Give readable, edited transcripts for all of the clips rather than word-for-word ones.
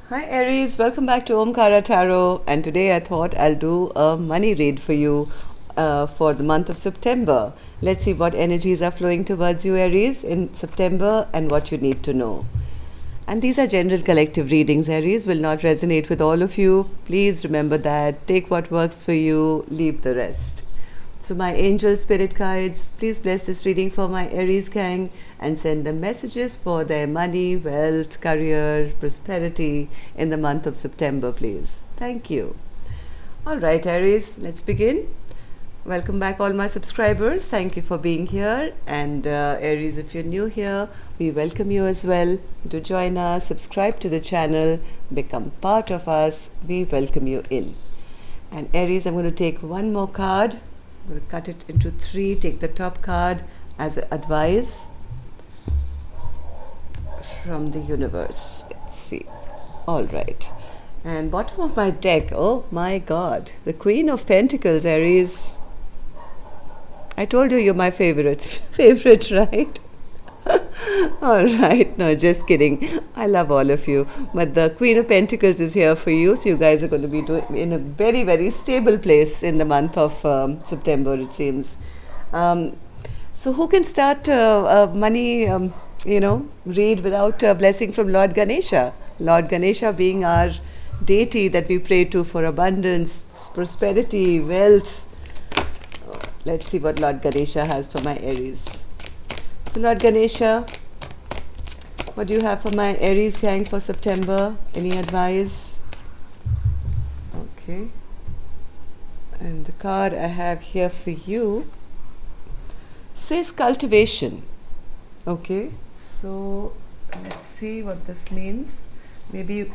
Hi Aries, welcome back to Omkara Tarot, and today I thought I'll do a money read for you for the month of September. Let's see what energies are flowing towards you, Aries, in September and what you need to know. And these are general collective readings, Aries, will not resonate with all of you. Please remember that. Take what works for you, leave the rest. So my angel spirit guides, please bless this reading for my Aries gang and send them messages for their money, wealth, career, prosperity in the month of September, please. Thank you. All right, Aries, let's begin. Welcome back all my subscribers. Thank you for being here. And Aries, if you're new here, we welcome you as well. Do join us, subscribe to the channel, become part of us. We welcome you in. And Aries, I'm going to take one more card. I'm going to cut it into 3, take the top card as advice from the universe. Let's see. All right. And bottom of my deck, oh my God, the Queen of Pentacles, Aries. I told you you're my favorite, right? All right, no, just kidding. I love all of you. But the Queen of Pentacles is here for you. So you guys are going to be in a very, very stable place in the month of September, it seems. So who can start money, read without a blessing from Lord Ganesha? Lord Ganesha being our deity that we pray to for abundance, prosperity, wealth. Let's see what Lord Ganesha has for my Aries. So Lord Ganesha, what do you have for my Aries gang for September? Any advice? Okay. And the card I have here for you says cultivation. Okay. So let's see what this means. Maybe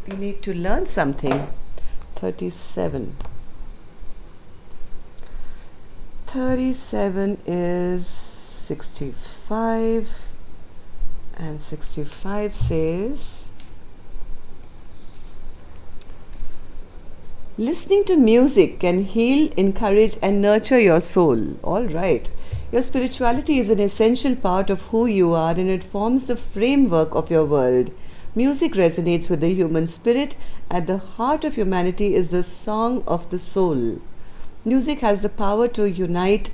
you need to learn something. 37. 37 is 65, and 65 says listening to music can heal, encourage and nurture your soul. All right. Your spirituality is an essential part of who you are and it forms the framework of your world. Music resonates with the human spirit. At the heart of humanity is the song of the soul. Music has the power to unite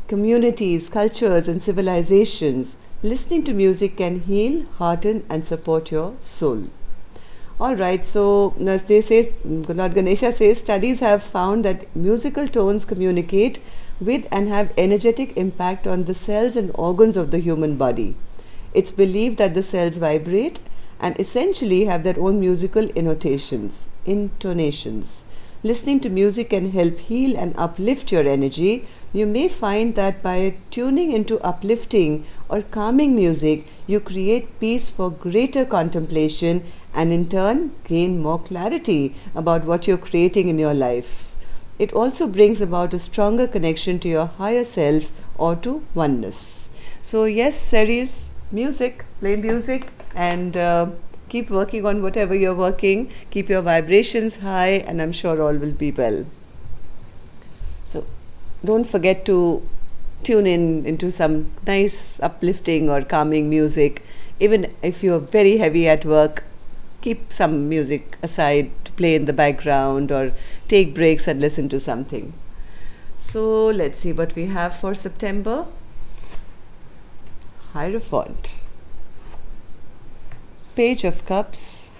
communities, cultures, and civilizations. Listening to music can heal, hearten, and support your soul. All right, so as they say, Lord Ganesha says, studies have found that musical tones communicate with and have energetic impact on the cells and organs of the human body. It's believed that the cells vibrate and essentially have their own musical intonations. Listening to music can help heal and uplift your energy. You may find that by tuning into uplifting or calming music, you create peace for greater contemplation and in turn gain more clarity about what you're creating in your life. It also brings about a stronger connection to your higher self or to oneness. So yes, Aries, music, play music and keep working on whatever you're working. Keep your vibrations high and I'm sure all will be well. So don't forget to tune into some nice uplifting or calming music. Even if you're very heavy at work, keep some music aside to play in the background or take breaks and listen to something. So let's see what we have for September. Hierophant, Page of Cups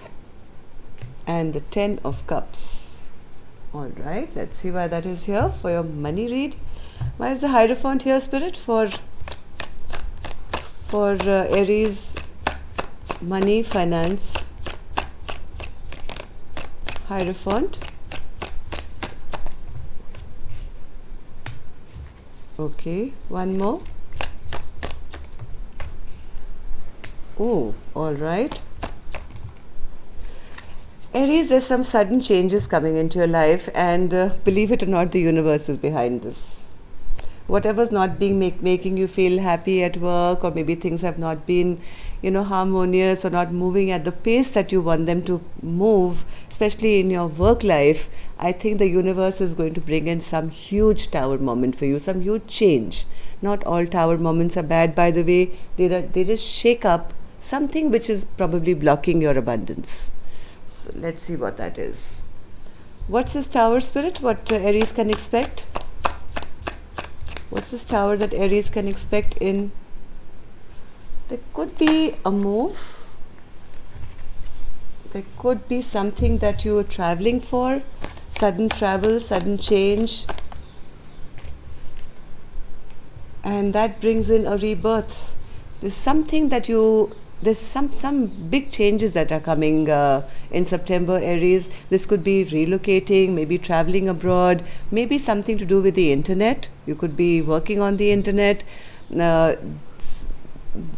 and the 10 of Cups. All right, let's see why that is here for your money read. Why is the Hierophant here, Spirit, for Aries, money, finance? Hierophant. Okay, one more. Oh, all right. Aries, there's some sudden changes coming into your life and believe it or not, the universe is behind this. Whatever's not being making you feel happy at work, or maybe things have not been, harmonious or not moving at the pace that you want them to move, especially in your work life, I think the universe is going to bring in some huge tower moment for you, some huge change. Not all tower moments are bad, by the way. They just shake up something which is probably blocking your abundance. So let's see what that is. What's this Tower spirit? What Aries can expect? What's this Tower that Aries can expect in? There could be a move. There could be something that you are traveling for. Sudden travel, sudden change. And that brings in a rebirth. There's something that there's some big changes that are coming in September, Aries. This could be relocating, maybe traveling abroad, maybe something to do with the internet. You could be working on the internet.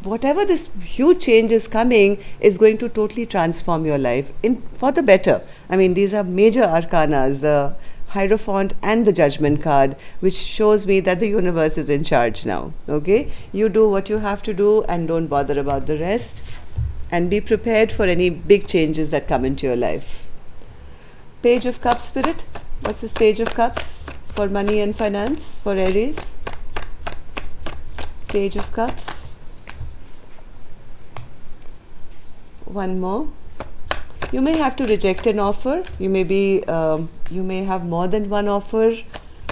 Whatever this huge change is coming is going to totally transform your life for the better. I mean, these are major arcanas, the Hierophant and the Judgment card, which shows me that the universe is in charge now. Okay, you do what you have to do and don't bother about the rest, and be prepared for any big changes that come into your life. Page of Cups spirit. What's this Page of Cups for money and finance for Aries? Page of Cups. One more. You may have to reject an offer. You may have more than one offer,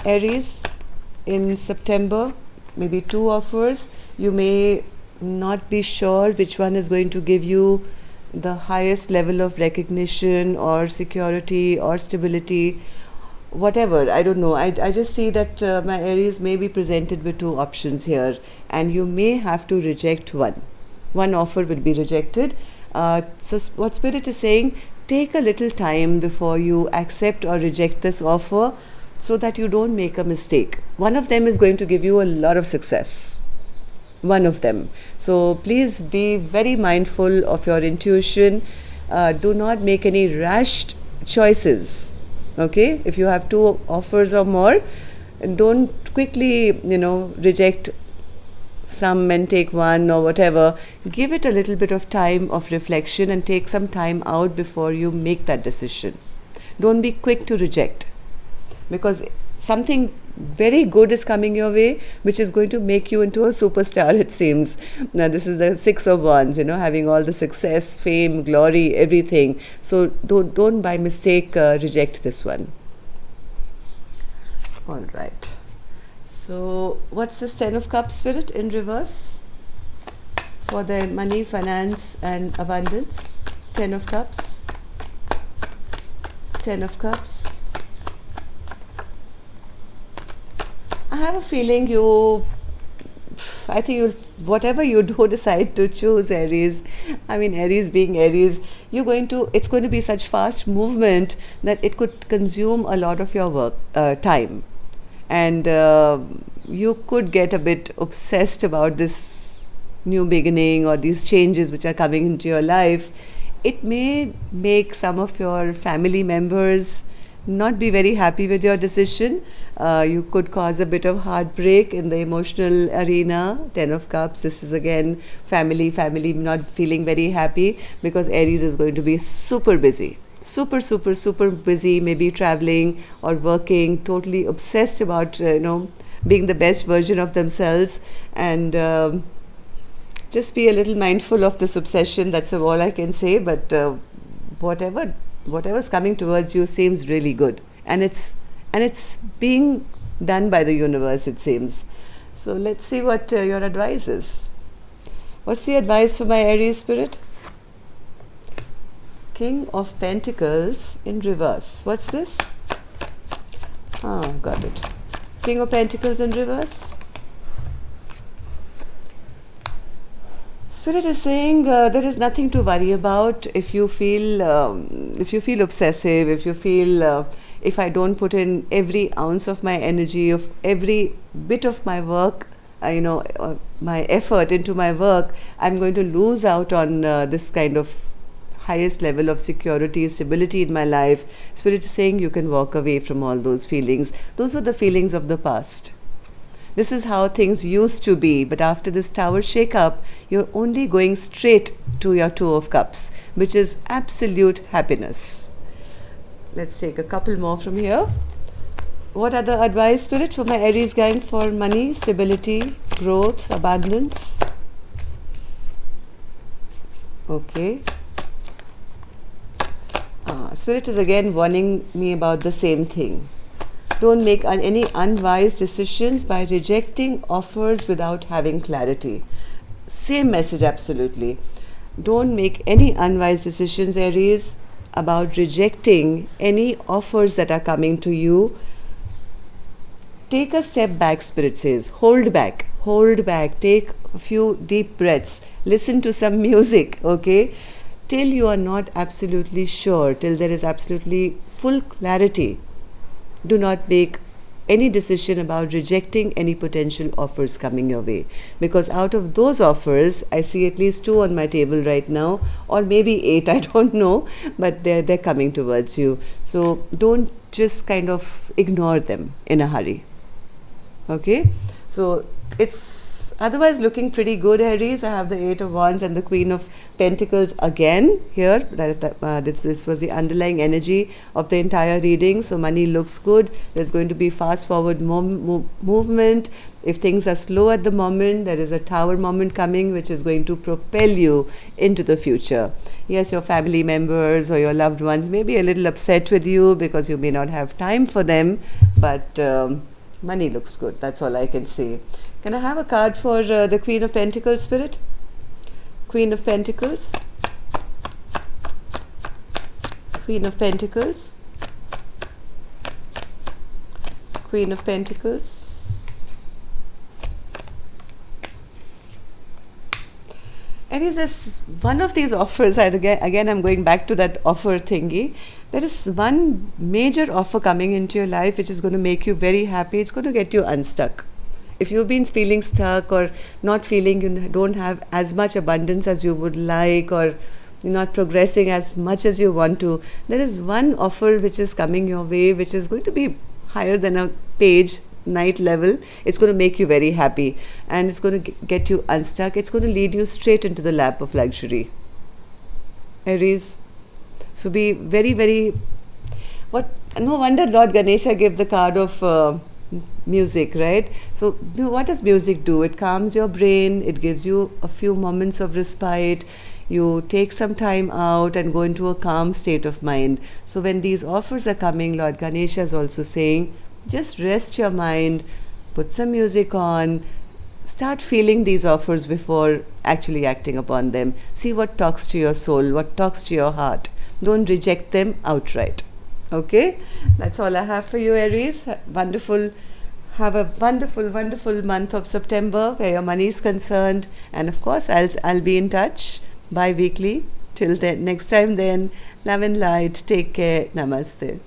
Aries, in September. Maybe 2 offers. You may not be sure which one is going to give you the highest level of recognition or security or stability. Whatever, I don't know. I just see that my Aries may be presented with 2 options here, and you may have to reject one. One offer will be rejected. So what Spirit is saying, take a little time before you accept or reject this offer so that you don't make a mistake. One of them is going to give you a lot of success. One of them. So please be very mindful of your intuition. Do not make any rushed choices. Okay? If you have 2 offers or more, don't quickly, reject some and take one or whatever. Give it a little bit of time of reflection and take some time out before you make that decision. Don't be quick to reject, because something very good is coming your way, which is going to make you into a superstar, it seems. Now this is the 6 of Wands, having all the success, fame, glory, everything. So don't by mistake reject this one. All right. So what's this 10 of Cups spirit in reverse for the money, finance and abundance? 10 of Cups. 10 of Cups. I have a feeling whatever you do decide to choose, Aries, Aries being Aries, it's going to be such fast movement that it could consume a lot of your work, time. And you could get a bit obsessed about this new beginning or these changes which are coming into your life. It may make some of your family members not be very happy with your decision. You could cause a bit of heartbreak in the emotional arena. 10 of Cups, this is again family not feeling very happy, because Aries is going to be super busy. Super busy, maybe traveling or working, totally obsessed about being the best version of themselves, and just be a little mindful of this obsession. That's all I can say. But whatever's coming towards you seems really good, and it's being done by the universe, it seems. So let's see what your advice is. What's the advice for my Aries spirit? King of Pentacles in reverse. What's this? Got it. King of Pentacles in reverse. Spirit is saying there is nothing to worry about. If you feel obsessive, if you feel if I don't put in every ounce of my energy, of every bit of my work, my effort into my work, I'm going to lose out on this kind of highest level of security, stability in my life. Spirit is saying you can walk away from all those feelings. Those were the feelings of the past. This is how things used to be, but after this Tower shake-up, you're only going straight to your 2 of Cups, which is absolute happiness. Let's take a couple more from here. What other advice, Spirit, for my Aries gang for money, stability, growth, abundance? Okay. Spirit is again warning me about the same thing. Don't make any unwise decisions by rejecting offers without having clarity. Same message, absolutely. Don't make any unwise decisions, Aries, about rejecting any offers that are coming to you. Take a step back, Spirit says. Hold back. Hold back. Take a few deep breaths. Listen to some music, okay? Till you are not absolutely sure, till there is absolutely full clarity, do not make any decision about rejecting any potential offers coming your way. Because out of those offers, I see at least 2 on my table right now, or maybe 8, I don't know, but they're coming towards you. So don't just kind of ignore them in a hurry. Okay? So it's otherwise looking pretty good, Aries. I have the 8 of Wands and the Queen of Pentacles again here. This was the underlying energy of the entire reading. So money looks good. There's going to be fast forward movement. If things are slow at the moment, there is a Tower moment coming which is going to propel you into the future. Yes, your family members or your loved ones may be a little upset with you because you may not have time for them, but money looks good. That's all I can say. Can I have a card for the Queen of Pentacles, Spirit? Queen of Pentacles. Queen of Pentacles. Queen of Pentacles. And is this one of these offers? Again, I'm going back to that offer thingy. There is one major offer coming into your life which is going to make you very happy. It's going to get you unstuck. If you've been feeling stuck or not feeling you don't have as much abundance as you would like, or you're not progressing as much as you want to, there is one offer which is coming your way which is going to be higher than a page night level. It's going to make you very happy and it's going to get you unstuck. It's going to lead you straight into the lap of luxury, Aries. So be very, very, no wonder Lord Ganesha gave the card of music, right? So what does music do? It calms your brain. It gives you a few moments of respite. You take some time out and go into a calm state of mind. So when these offers are coming, Lord Ganesha is also saying, just rest your mind, put some music on, start feeling these offers before actually acting upon them. See what talks to your soul, what talks to your heart. Don't reject them outright. Okay? That's all I have for you, Aries. Wonderful. Have a wonderful, wonderful month of September where your money is concerned. And of course, I'll be in touch bi-weekly. Till then, next time then, love and light. Take care. Namaste.